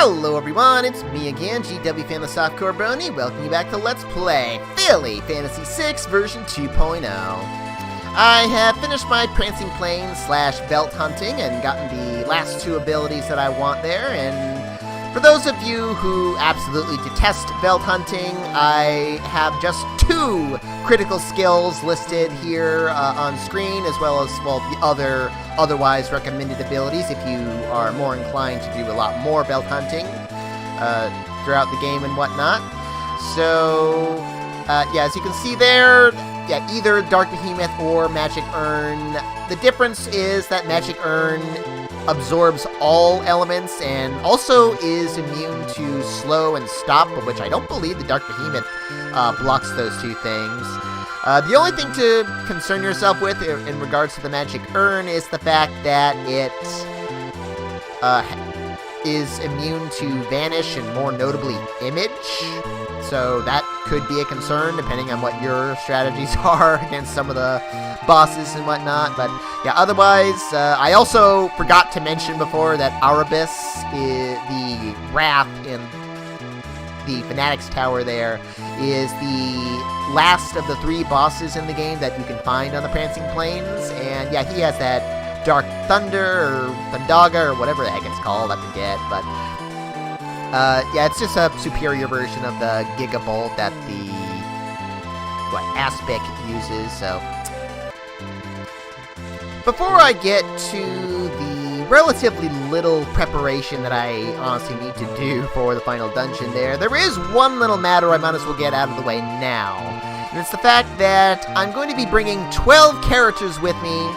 Hello everyone, it's me again, GW Fan the Softcore Brony, welcoming you back to Let's Play Philly Fantasy VI version 2.0. I have finished my Prancing Plains / belt hunting and gotten the last two abilities that I want there, and for those of you who absolutely detest belt hunting, I have just 2 critical skills listed here on screen, as well as, well, the otherwise recommended abilities if you are more inclined to do a lot more belt hunting throughout the game and whatnot. So, yeah, as you can see there, yeah, either Dark Behemoth or Magic Urn. The difference is that Magic Urn absorbs all elements and also is immune to slow and stop, which I don't believe the Dark Behemoth blocks those 2 things. The only thing to concern yourself with in regards to the Magic Urn is the fact that it is immune to Vanish and more notably Image. So that could be a concern depending on what your strategies are against some of the bosses and whatnot. But yeah, otherwise, I also forgot to mention before that Erebus, the Wrath in the Fanatics Tower there, is the last of the 3 bosses in the game that you can find on the Prancing Plains. And yeah, he has that Dark Thunder or Thundaga or whatever the heck it's called, I forget, but yeah, it's just a superior version of the Gigabolt that the Aspic uses, so. Before I get to the relatively little preparation that I honestly need to do for the final dungeon there is one little matter I might as well get out of the way now. And it's the fact that I'm going to be bringing 12 characters with me,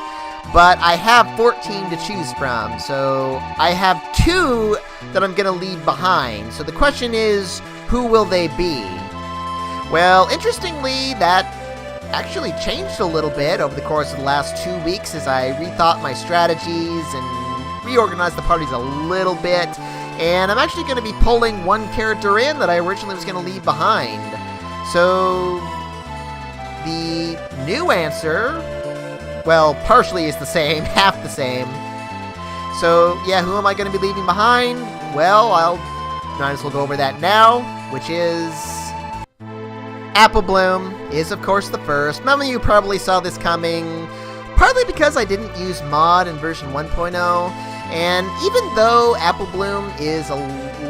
but I have 14 to choose from, so I have 2 that I'm going to leave behind. So the question is, who will they be? Well, interestingly, that actually changed a little bit over the course of the last 2 weeks as I rethought my strategies and reorganized the parties a little bit. And I'm actually going to be pulling 1 character in that I originally was going to leave behind. So the new answer, well, partially is the same, half the same. So, yeah, who am I going to be leaving behind? Well, I'll might as well go over that now, which is Apple Bloom is, of course, the first. None of you probably saw this coming, partly because I didn't use mod in version 1.0, and even though Apple Bloom is a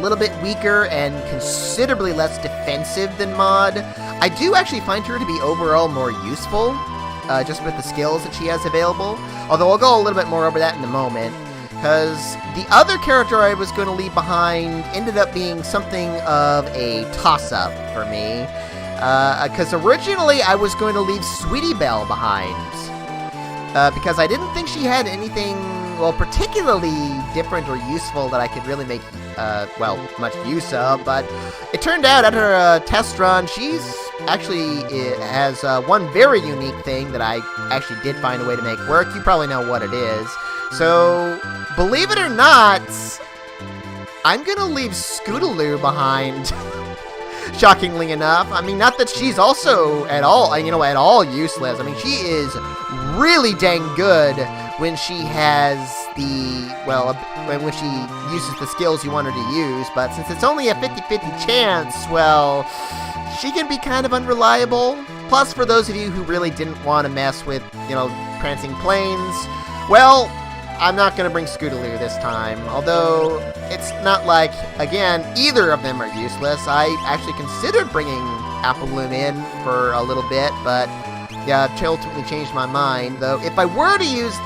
little bit weaker and considerably less defensive than mod, I do actually find her to be overall more useful, just with the skills that she has available, although I'll go a little bit more over that in a moment, because the other character I was going to leave behind ended up being something of a toss-up for me, because originally I was going to leave Sweetie Belle behind, because I didn't think she had anything, well, particularly different or useful that I could really make, well, much use of, but it turned out at her test run, she's actually has one very unique thing that I actually did find a way to make work. You probably know what it is. So, believe it or not, I'm gonna leave Scootaloo behind. Shockingly enough. I mean, not that she's also at all useless. I mean, she is really dang good when she has the, well, when she uses the skills you want her to use, but since it's only a 50-50 chance, well, she can be kind of unreliable. Plus, for those of you who really didn't want to mess with, Prancing Plains, well, I'm not going to bring Scootaloo this time, although it's not like, again, either of them are useless. I actually considered bringing Apple Bloom in for a little bit, but yeah, I ultimately changed my mind, though if I were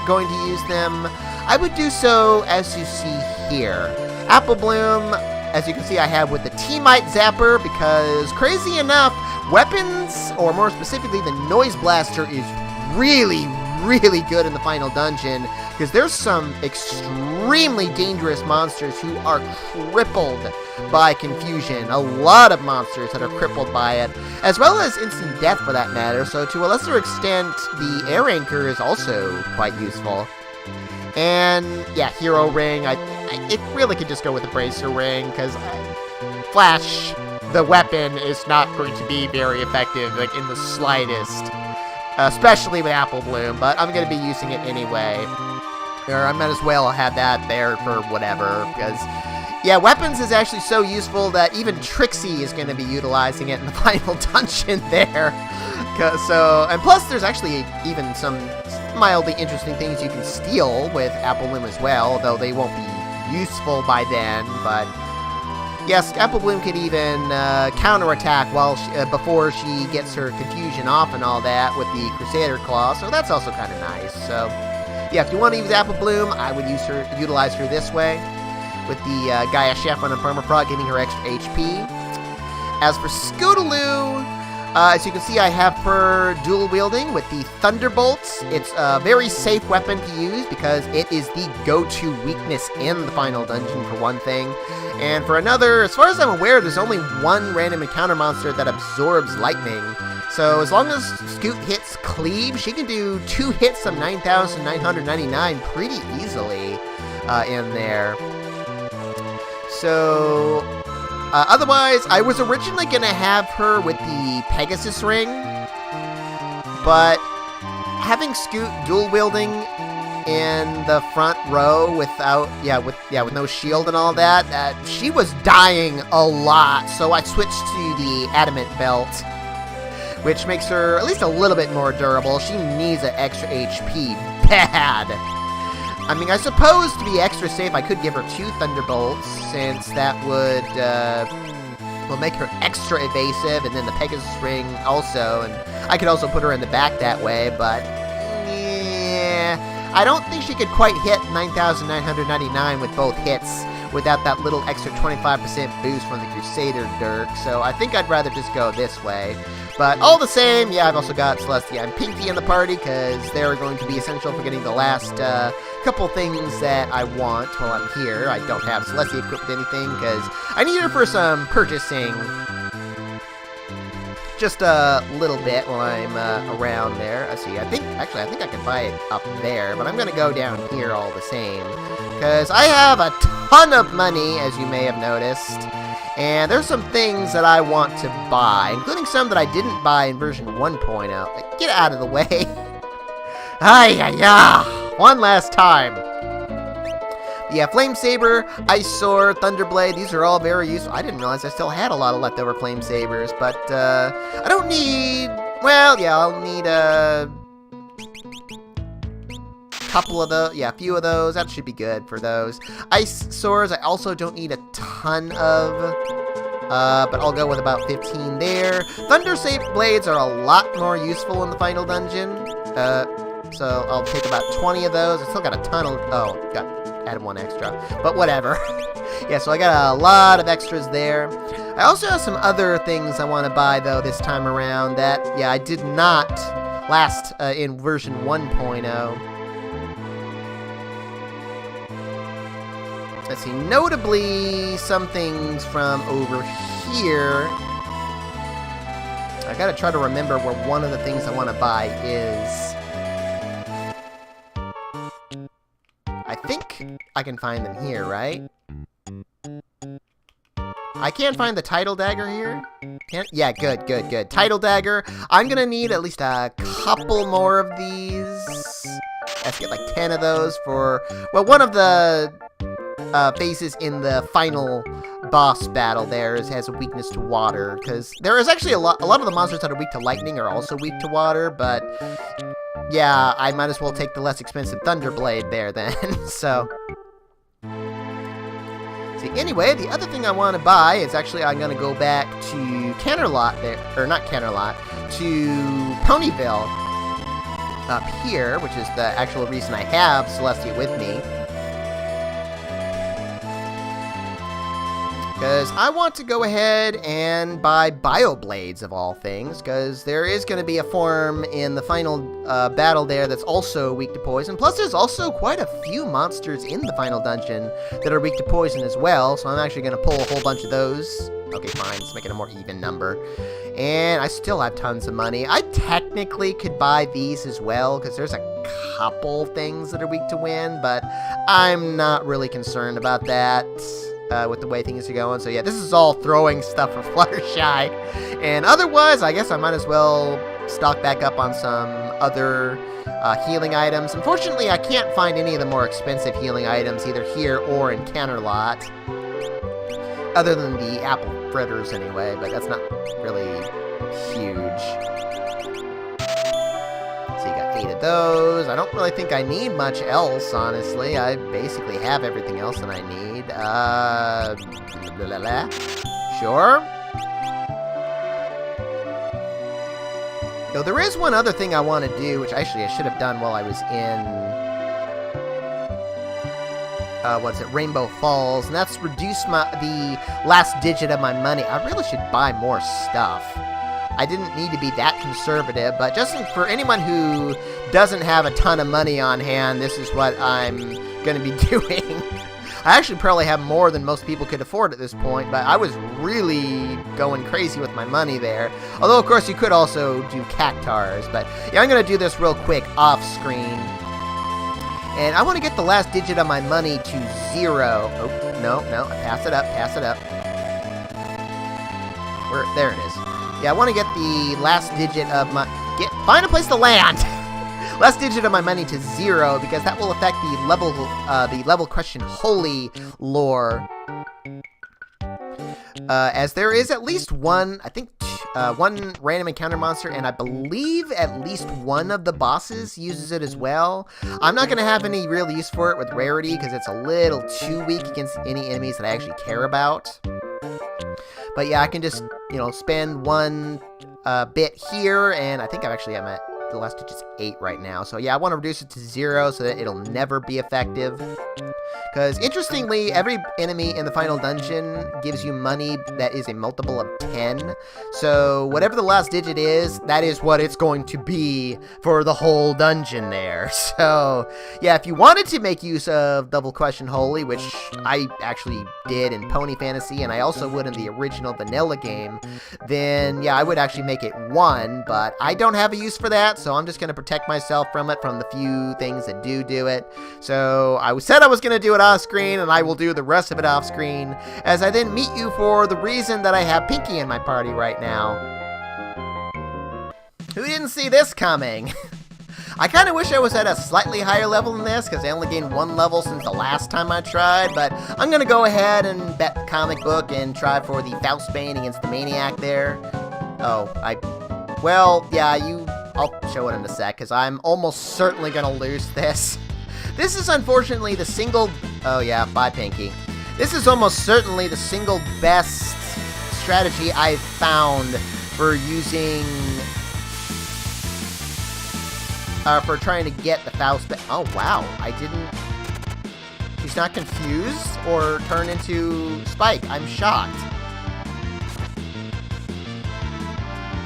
going to use them, I would do so as you see here. Apple Bloom, as you can see, I have with the Teamite Zapper, because crazy enough, weapons, or more specifically the Noise Blaster, is really good in the final dungeon, because there's some extremely dangerous monsters who are crippled by confusion. A lot of monsters that are crippled by it, as well as instant death for that matter, so to a lesser extent, the Air Anchor is also quite useful. And yeah, Hero Ring, it really could just go with the Bracer Ring, because Flash, the weapon, is not going to be very effective, like in the slightest. Especially with Apple Bloom, but I'm going to be using it anyway. Or I might as well have that there for whatever, because Yeah, weapons is actually so useful that even Trixie is going to be utilizing it in the final dungeon there. And plus there's actually even some mildly interesting things you can steal with Apple Bloom as well, though they won't be useful by then, but yes, Apple Bloom could even counterattack before she gets her confusion off and all that with the Crusader Claw, so that's also kind of nice. So yeah, if you want to use Apple Bloom, I would utilize her this way, with the Gaia Chef on a Permafrog giving her extra HP. As for Scootaloo, as you can see, I have her dual wielding with the Thunderbolts. It's a very safe weapon to use because it is the go-to weakness in the final dungeon, for one thing. And for another, as far as I'm aware, there's only one random encounter monster that absorbs lightning. So as long as Scoot hits Cleave, she can do 2 hits of 9,999 pretty easily in there. So otherwise, I was originally going to have her with the Pegasus Ring, but having Scoot dual wielding in the front row with no shield and all that, she was dying a lot, so I switched to the Adamant Belt, which makes her at least a little bit more durable. She needs an extra HP bad. I mean, I suppose to be extra safe, I could give her 2 Thunderbolts, since that would make her extra evasive, and then the Pegasus Ring also, and I could also put her in the back that way, but I don't think she could quite hit 9,999 with both hits without that little extra 25% boost from the Crusader Dirk, so I think I'd rather just go this way. But all the same, yeah, I've also got Celestia and Pinky in the party, because they're going to be essential for getting the last couple things that I want while I'm here. I don't have Celestia equipped with anything, because I need her for some purchasing just a little bit while I'm around there. Let's see, I think I can buy it up there, but I'm going to go down here all the same, because I have a ton of money, as you may have noticed. And there's some things that I want to buy, including some that I didn't buy in version 1.0. Get out of the way. One last time. Yeah, Flame Saber, Ice Sword, Thunderblade, these are all very useful. I didn't realize I still had a lot of leftover Flame Sabers, but I don't need... Well, yeah, I'll need a couple of those. Yeah, a few of those. That should be good for those. Ice Swords, I also don't need a ton of, but I'll go with about 15 there. Thunder Blades are a lot more useful in the final dungeon, so I'll take about 20 of those. I still got a ton of... Oh, added 1 extra, but whatever. Yeah, so I got a lot of extras there. I also have some other things I want to buy, though, this time around that, yeah, I did not last in version 1.0. Let's see, notably, some things from over here. I gotta try to remember where one of the things I want to buy is. I think I can find them here, right? I can't find the Tidal Dagger here. Can't? Yeah, good. Tidal Dagger. I'm gonna need at least a couple more of these. Let's get like 10 of those for, well, one of the phases in the final boss battle there has a weakness to water, because there is actually a lot of the monsters that are weak to lightning are also weak to water, but yeah, I might as well take the less expensive Thunderblade there then. So see, anyway, the other thing I want to buy is actually I'm going to go back to Canterlot there, or not Canterlot, to Ponyville up here, which is the actual reason I have Celestia with me. Because I want to go ahead and buy Bioblades, of all things, because there is going to be a form in the final battle there that's also weak to poison. Plus, there's also quite a few monsters in the final dungeon that are weak to poison as well, so I'm actually going to pull a whole bunch of those. Okay, fine, let's make it a more even number. And I still have tons of money. I technically could buy these as well, because there's a couple things that are weak to wind, but I'm not really concerned about that. With the way things are going. So yeah, this is all throwing stuff for Fluttershy. And otherwise, I guess I might as well stock back up on some other healing items. Unfortunately, I can't find any of the more expensive healing items either here or in Canterlot. Other than the apple fritters, anyway, but that's not really huge. So you got 8 of those. I don't really think I need much else, honestly. I basically have everything else that I need. Blah, blah, blah. Sure. Though there is one other thing I want to do, which actually I should have done while I was in... Rainbow Falls, and that's reduce the last digit of my money. I really should buy more stuff. I didn't need to be that conservative, but just for anyone who doesn't have a ton of money on hand, this is what I'm going to be doing. I actually probably have more than most people could afford at this point, but I was really going crazy with my money there. Although, of course, you could also do cactars, but yeah, I'm going to do this real quick off-screen. And I want to get the last digit of my money to 0. Oh, no, pass it up. There it is. Yeah, I want to get the last digit of my... Find a place to land! Last digit of my money to 0, because that will affect the level question holy lore. As there is at least one, I think, one random encounter monster, and I believe at least one of the bosses uses it as well. I'm not going to have any real use for it with rarity, because it's a little too weak against any enemies that I actually care about. But yeah, I can just, spend one bit here, and I think I'm actually at the last digit's 8 right now. So yeah, I want to reduce it to 0 so that it'll never be effective. Because, interestingly, every enemy in the final dungeon gives you money that is a multiple of 10. So, whatever the last digit is, that is what it's going to be for the whole dungeon there. So, yeah, if you wanted to make use of Double Question Holy, which I actually did in Pony Fantasy, and I also would in the original vanilla game, then, yeah, I would actually make it 1, but I don't have a use for that, so I'm just going to protect myself from it, from the few things that do it. So, I said I was going to do it off screen, and I will do the rest of it off screen, as I then meet you for the reason that I have Pinky in my party right now. Who didn't see this coming? I kind of wish I was at a slightly higher level than this, because I only gained 1 level since the last time I tried, but I'm going to go ahead and bet the comic book and try for the Faustbane against the Maniac there. Well, yeah, I'll show it in a sec, because I'm almost certainly going to lose this. This is unfortunately the single... Oh yeah, bye Pinky. This is almost certainly the single best strategy I've found for using... for trying to get the Faust... Oh wow, I didn't... He's not confused or turned into Spike. I'm shocked.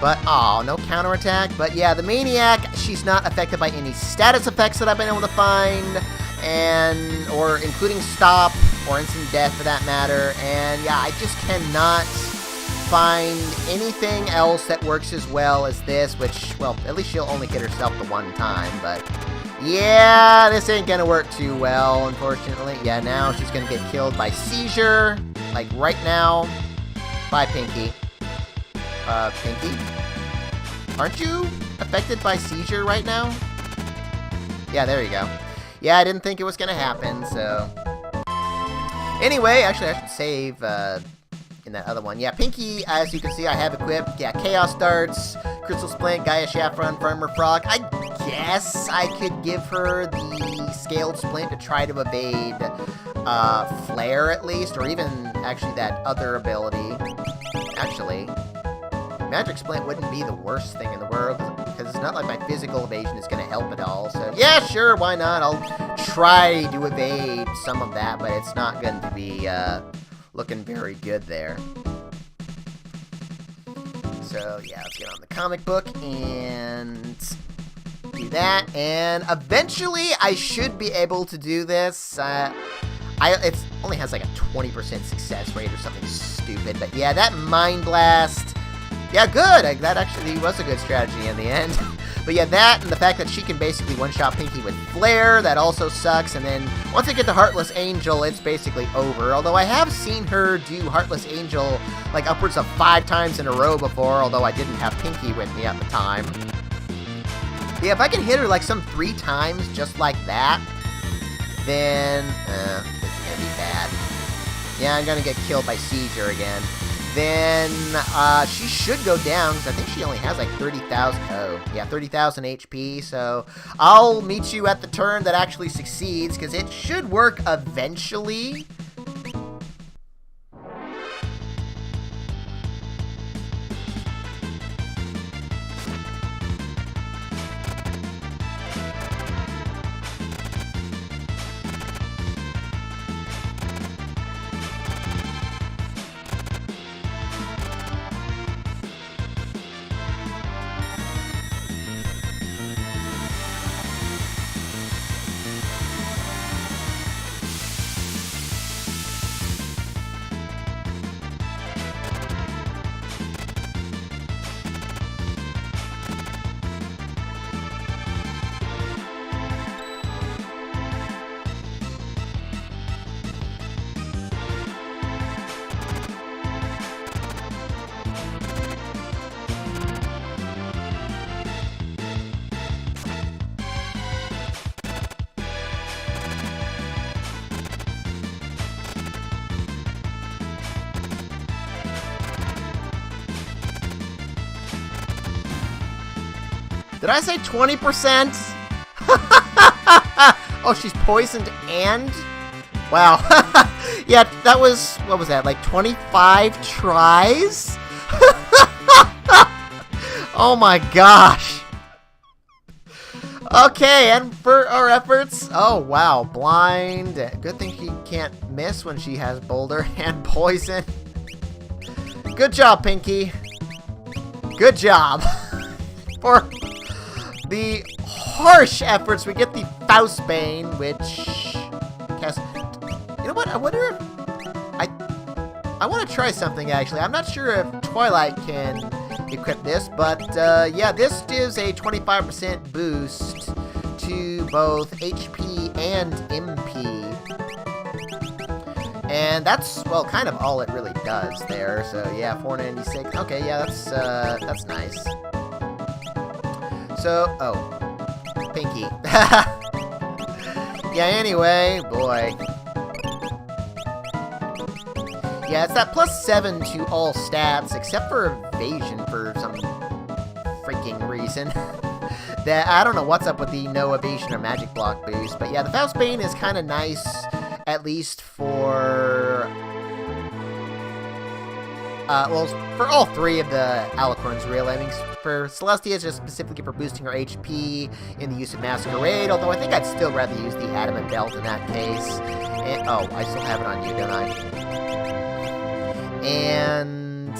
But, oh, no counterattack. But yeah, the Maniac, she's not affected by any status effects that I've been able to find, or including Stop, or Instant Death for that matter. And yeah, I just cannot find anything else that works as well as this, which, well, at least she'll only hit herself the 1 time, but yeah, this ain't gonna work too well, unfortunately. Yeah, now she's gonna get killed by Seizure, like right now. Bye, Pinky. Pinky? Aren't you affected by Seizure right now? Yeah, there you go. Yeah, I didn't think it was gonna happen, so... Anyway, actually, I should save, in that other one. Yeah, Pinky, as you can see, I have equipped. Yeah, Chaos Darts, Crystal Splint, Gaia Saffron, Farmer Frog. I guess I could give her the Scaled Splint to try to evade, Flare at least, or even, actually, that other ability. Actually... Magic Splint wouldn't be the worst thing in the world, because it's not like my physical evasion is going to help at all. So, yeah, sure, why not? I'll try to evade some of that, but it's not going to be looking very good there. So, yeah, let's get on the comic book and do that. And eventually, I should be able to do this. It only has like a 20% success rate or something stupid. But, yeah, that Mind Blast... Yeah, good! That actually was a good strategy in the end. But yeah, that and the fact that she can basically one-shot Pinky with Flare, that also sucks. And then once I get to Heartless Angel, it's basically over. Although I have seen her do Heartless Angel like upwards of 5 times in a row before, although I didn't have Pinky with me at the time. Yeah, if I can hit her like some 3 times just like that, then it's gonna be bad. Yeah, I'm gonna get killed by Sieger again. Then, she should go down, because I think she only has like 30,000, oh, yeah, 30,000 HP, so I'll meet you at the turn that actually succeeds, because it should work eventually. Did I say 20%? Oh, she's poisoned and... Wow. Yeah, that was... What was that? Like 25 tries? Oh my gosh. Okay, and for our efforts... Oh, wow. Blind. Good thing she can't miss when she has Boulder and Poison. Good job, Pinky. Good job. For... the harsh efforts, we get the Faustbane, which... You know what? I wonder if... I want to try something, actually. I'm not sure if Twilight can equip this, but, yeah, this gives a 25% boost to both HP and MP. And that's, well, kind of all it really does there. So, yeah, 496. Okay, yeah, that's nice. So, oh, Pinky. Yeah, anyway, boy. Yeah, it's that +7 to all stats, except for evasion for some freaking reason. That I don't know what's up with the no evasion or magic block boost, but yeah, the Faustbane is kind of nice, at least for... well, for all three of the Alicorns, really. I mean, for Celestia, it's just specifically for boosting her HP in the use of Masquerade, although I think I'd still rather use the Adamant Belt in that case. And, oh, I still have it on you, don't I? And...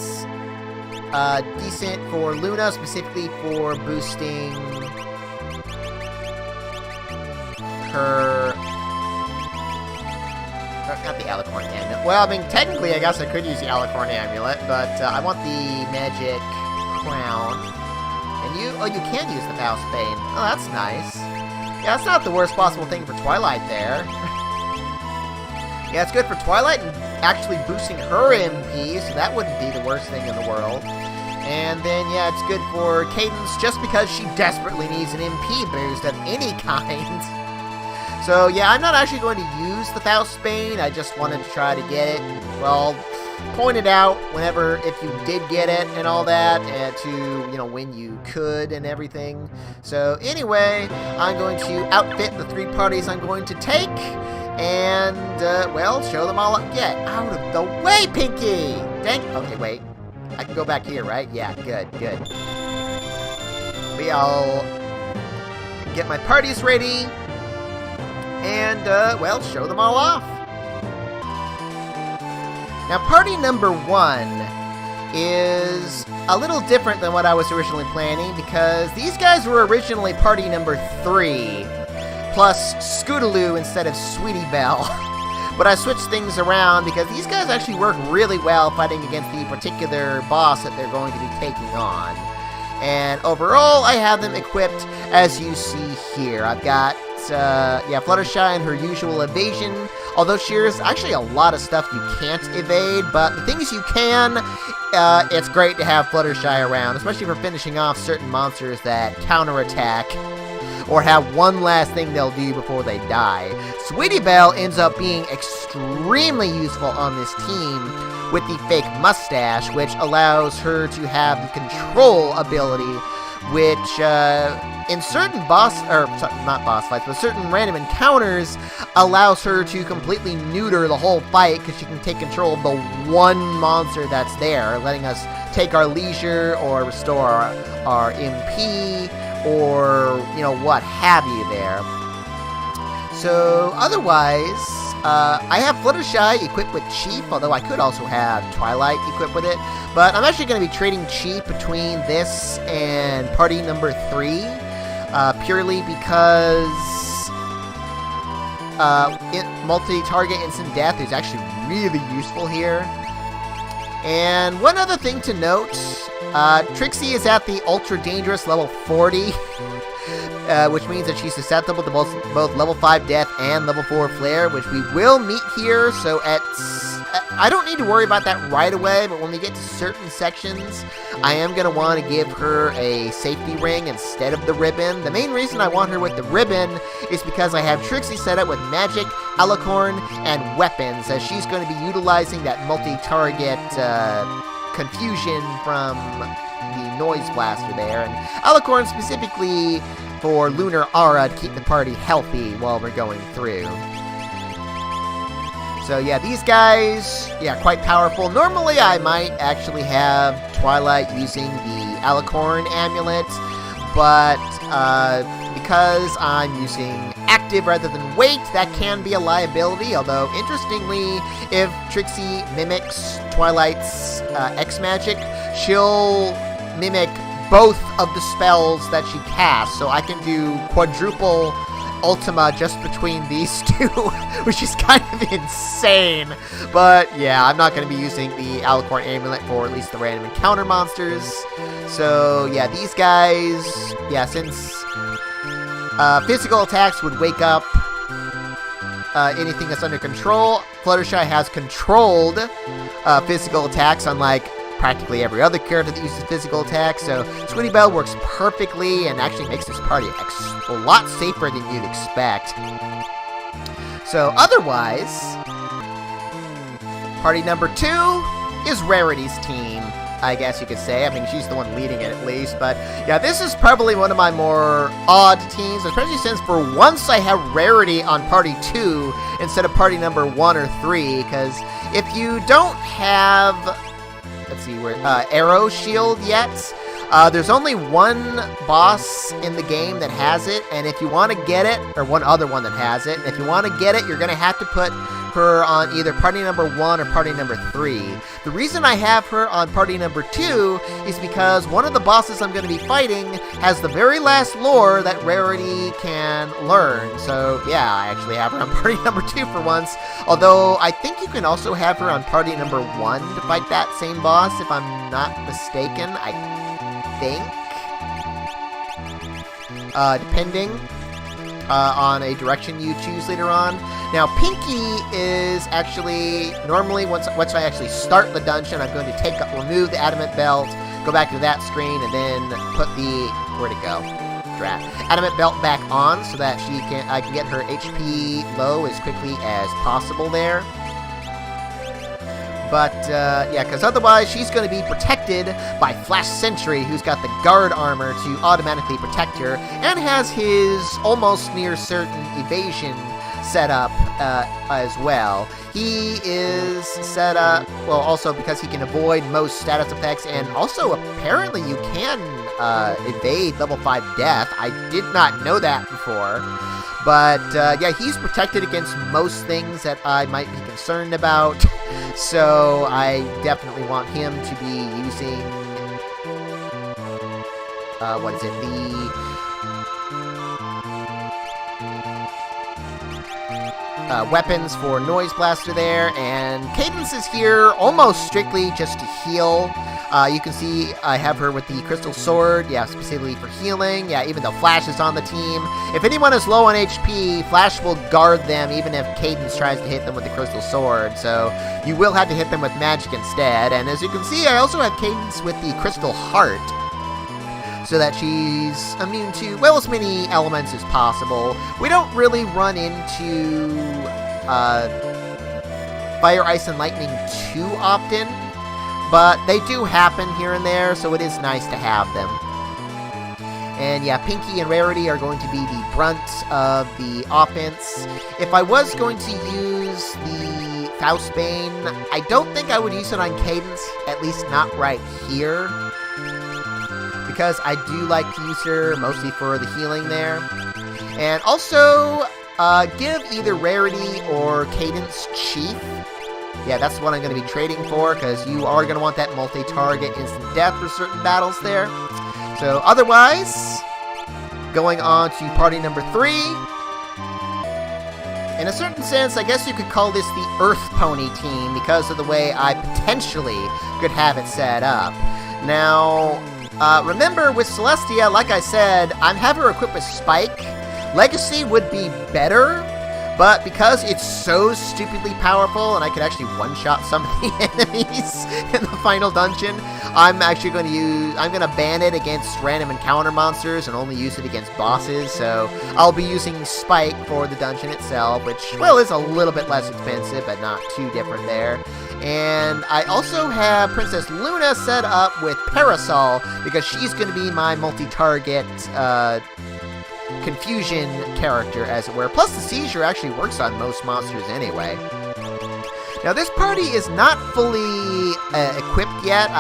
decent for Luna, specifically for boosting her... Not the Alicorn Amulet. Well, I mean, technically, I guess I could use the Alicorn Amulet, but I want the Magic Crown. And you... Oh, you can use the Faustbane. Oh, that's nice. Yeah, that's not the worst possible thing for Twilight there. Yeah, it's good for Twilight and actually boosting her MP, so that wouldn't be the worst thing in the world. And then, yeah, it's good for Cadence just because she desperately needs an MP boost of any kind. So, yeah, I'm not actually going to use the Faustbane. I just wanted to try to get it, well, point it out whenever, if you did get it and all that, and to, you know, when you could and everything. So, anyway, I'm going to outfit the three parties I'm going to take, and, well, show them all up. Get out of the way, Pinky! Dang, okay, wait. I can go back here, right? Yeah, good, good. I'll get my parties ready. And, well, show them all off. Now, party number 1 is a little different than what I was originally planning, because these guys were originally party number 3, plus Scootaloo instead of Sweetie Belle. But I switched things around because these guys actually work really well fighting against the particular boss that they're going to be taking on. And overall, I have them equipped as you see here. I've got yeah, Fluttershy and her usual evasion, although there's actually a lot of stuff you can't evade, but the things you can, it's great to have Fluttershy around, especially for finishing off certain monsters that counterattack. or have one last thing they'll do before they die. Sweetie Belle ends up being extremely useful on this team with the fake mustache, which allows her to have the control ability, which in certain not boss fights, but certain random encounters allows her to completely neuter the whole fight because she can take control of the one monster that's there, letting us take our leisure or restore our MP or, what have you there. So, otherwise, I have Fluttershy equipped with Chief, although I could also have Twilight equipped with it. But I'm actually going to be trading Chief between this and party number 3, purely because multi-target instant death is actually really useful here. And one other thing to note, Trixie is at the ultra dangerous level 40. Which means that she's susceptible to both level 5 death and level 4 flare, which we will meet here, so I don't need to worry about that right away, but when we get to certain sections, I am going to want to give her a safety ring instead of the ribbon. The main reason I want her with the ribbon is because I have Trixie set up with magic, alicorn, and weapons, as she's going to be utilizing that multi-target confusion from the Noise Blaster there, and alicorn specifically for Lunar Aura to keep the party healthy while we're going through. So yeah, these guys, quite powerful. Normally I might actually have Twilight using the Alicorn Amulet, but because I'm using active rather than weight, that can be a liability, although interestingly, if Trixie mimics Twilight's X-Magic, she'll mimic both of the spells that she casts, so I can do quadruple Ultima just between these two, which is kind of insane. But yeah, I'm not going to be using the Alicorn Amulet for at least the random encounter monsters. So yeah, these guys, since physical attacks would wake up anything that's under control, Fluttershy has controlled physical attacks, unlike practically every other character that uses physical attacks, so Sweetie Belle works perfectly and actually makes this party a lot safer than you'd expect. So otherwise, party number 2 is Rarity's team, I guess you could say. I mean, she's the one leading it at least, but yeah, this is probably one of my more odd teams, especially since for once I have Rarity on party 2 instead of party number 1 or 3, because if you don't have, let's see, Arrow Shield yet, there's only one boss in the game that has it, and if you want to get it, or one other one that has it, and if you want to get it, you're going to have to put her on either party number 1 or party number 3. The reason I have her on party number 2 is because one of the bosses I'm going to be fighting has the very last lore that Rarity can learn. So yeah, I actually have her on party number 2 for once, although I think you can also have her on party number 1 to fight that same boss, if I'm not mistaken, I think. Depending on a direction you choose later on. Now, Pinky is actually, normally, once I actually start the dungeon, I'm going to remove the Adamant Belt, go back to that screen, and then put the, where'd it go? Adamant Belt back on, so that I can get her HP low as quickly as possible there. But, yeah, because otherwise she's going to be protected by Flash Sentry, who's got the guard armor to automatically protect her, and has his almost near certain evasion set up as well. He is set up, well, also because he can avoid most status effects, and also apparently you can evade level 5 death. I did not know that before. But, yeah, he's protected against most things that I might be concerned about, so I definitely want him to be using, what is it, the weapons for Noise Blaster there, and Cadance is here almost strictly just to heal. You can see I have her with the Crystal Sword, yeah, specifically for healing. Yeah, even though Flash is on the team. If anyone is low on HP, Flash will guard them even if Cadance tries to hit them with the Crystal Sword. So you will have to hit them with magic instead. And as you can see, I also have Cadance with the Crystal Heart. so that she's immune to, well, as many elements as possible. We don't really run into Fire, Ice, and Lightning too often, but they do happen here and there, so it is nice to have them. And yeah, Pinky and Rarity are going to be the brunt of the offense. If I was going to use the Faustbane, I don't think I would use it on Cadence, at least not right here, because I do like to use her mostly for the healing there. And also, give either Rarity or Cadence Chief. Yeah, that's what I'm going to be trading for, because you are going to want that multi-target instant death for certain battles there. So, otherwise, going on to party number 3. In a certain sense, I guess you could call this the Earth Pony team, because of the way I potentially could have it set up. Now, remember, with Celestia, like I said, I'm having her equipped with Spike. Legacy would be better, but because it's so stupidly powerful, and I could actually one-shot some of the enemies in the final dungeon, I'm actually going to ban it against random encounter monsters and only use it against bosses, so I'll be using Spike for the dungeon itself, which, well, is a little bit less expensive, but not too different there. And I also have Princess Luna set up with Parasol, because she's going to be my multi-target, confusion character, as it were. Plus, the seizure actually works on most monsters anyway. Now, this party is not fully equipped yet.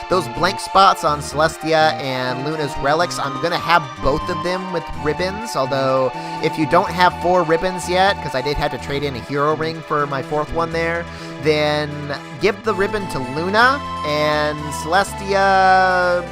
Those blank spots on Celestia and Luna's relics, I'm going to have both of them with ribbons, although if you don't have 4 ribbons yet, because I did have to trade in a hero ring for my 4th one there, then give the ribbon to Luna, and Celestia,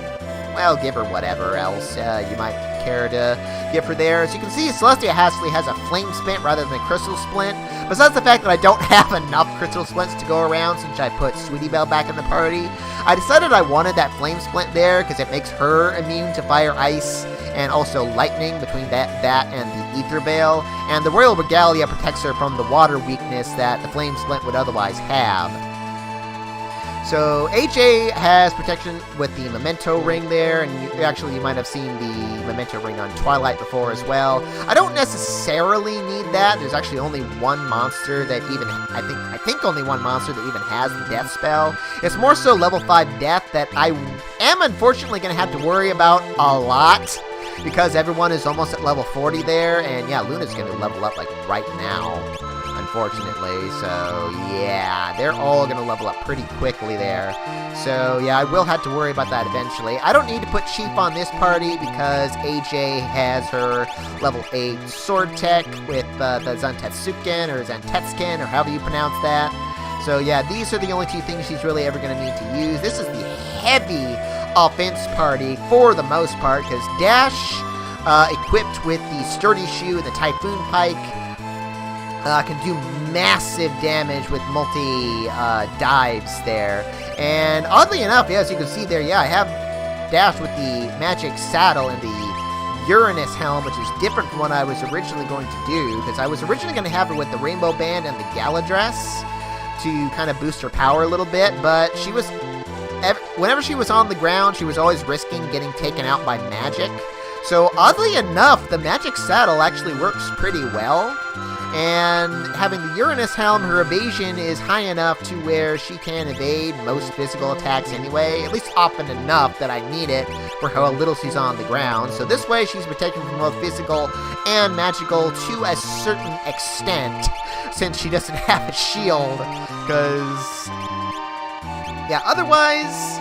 well, give her whatever else you might care to give her there. As you can see, Celestia actually has a Flame Splint rather than a Crystal Splint. Besides the fact that I don't have enough Crystal Splints to go around since I put Sweetie Belle back in the party, I decided I wanted that Flame Splint there because it makes her immune to Fire, Ice, and also Lightning between that and the Ether Veil. And the Royal Regalia protects her from the water weakness that the Flame Splint would otherwise have. So AJ has protection with the Memento Ring there, and you might have seen the Memento Ring on Twilight before as well. I don't necessarily need that. There's actually only one monster that even, I think only one monster that even has the Death spell. It's more so level 5 Death that I am unfortunately going to have to worry about a lot, because everyone is almost at level 40 there, and yeah, Luna's going to level up like right now, unfortunately. So yeah, they're all going to level up pretty quickly there. So yeah, I will have to worry about that eventually. I don't need to put Chief on this party because AJ has her level 8 sword tech with the Zantetsuken or Zantetsken or however you pronounce that. So yeah, these are the only 2 things she's really ever going to need to use. This is the heavy offense party for the most part, because Dash, equipped with the Sturdy Shoe and the Typhoon Pike, can do massive damage with multi-dives there. And oddly enough, yeah, as you can see there, yeah, I have Dash with the Magic Saddle and the Uranus Helm, which is different from what I was originally going to do, because I was originally going to have her with the Rainbow Band and the Gala Dress to kind of boost her power a little bit, but she was, whenever she was on the ground, she was always risking getting taken out by magic. So oddly enough, the Magic Saddle actually works pretty well. And having the Uranus Helm, her evasion is high enough to where she can evade most physical attacks anyway, at least often enough that I need it for how little she's on the ground. So this way she's protected from both physical and magical to a certain extent, since she doesn't have a shield, because yeah, otherwise,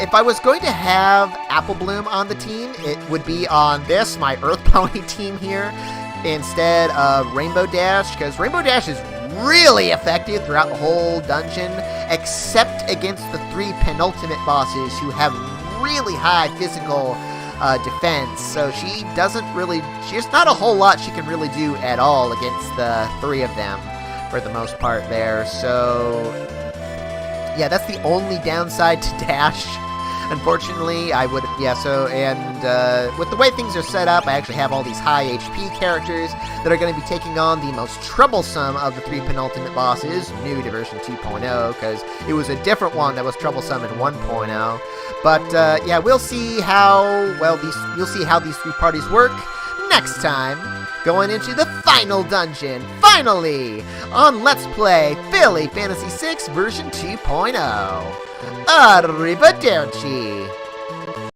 if I was going to have Apple Bloom on the team, it would be on this, my Earth Pony team here, instead of Rainbow Dash, because Rainbow Dash is really effective throughout the whole dungeon, except against the 3 penultimate bosses who have really high physical defense. So she there's not a whole lot she can really do at all against the 3 of them for the most part there. So yeah, that's the only downside to Dash. Unfortunately, I would, with the way things are set up, I actually have all these high HP characters that are going to be taking on the most troublesome of the 3 penultimate bosses, new to version 2.0, because it was a different one that was troublesome in 1.0. But, yeah, we'll see how, you'll see how these 3 parties work next time, going into the final dungeon, finally, on Let's Play Philly Fantasy VI version 2.0. Arrivederci!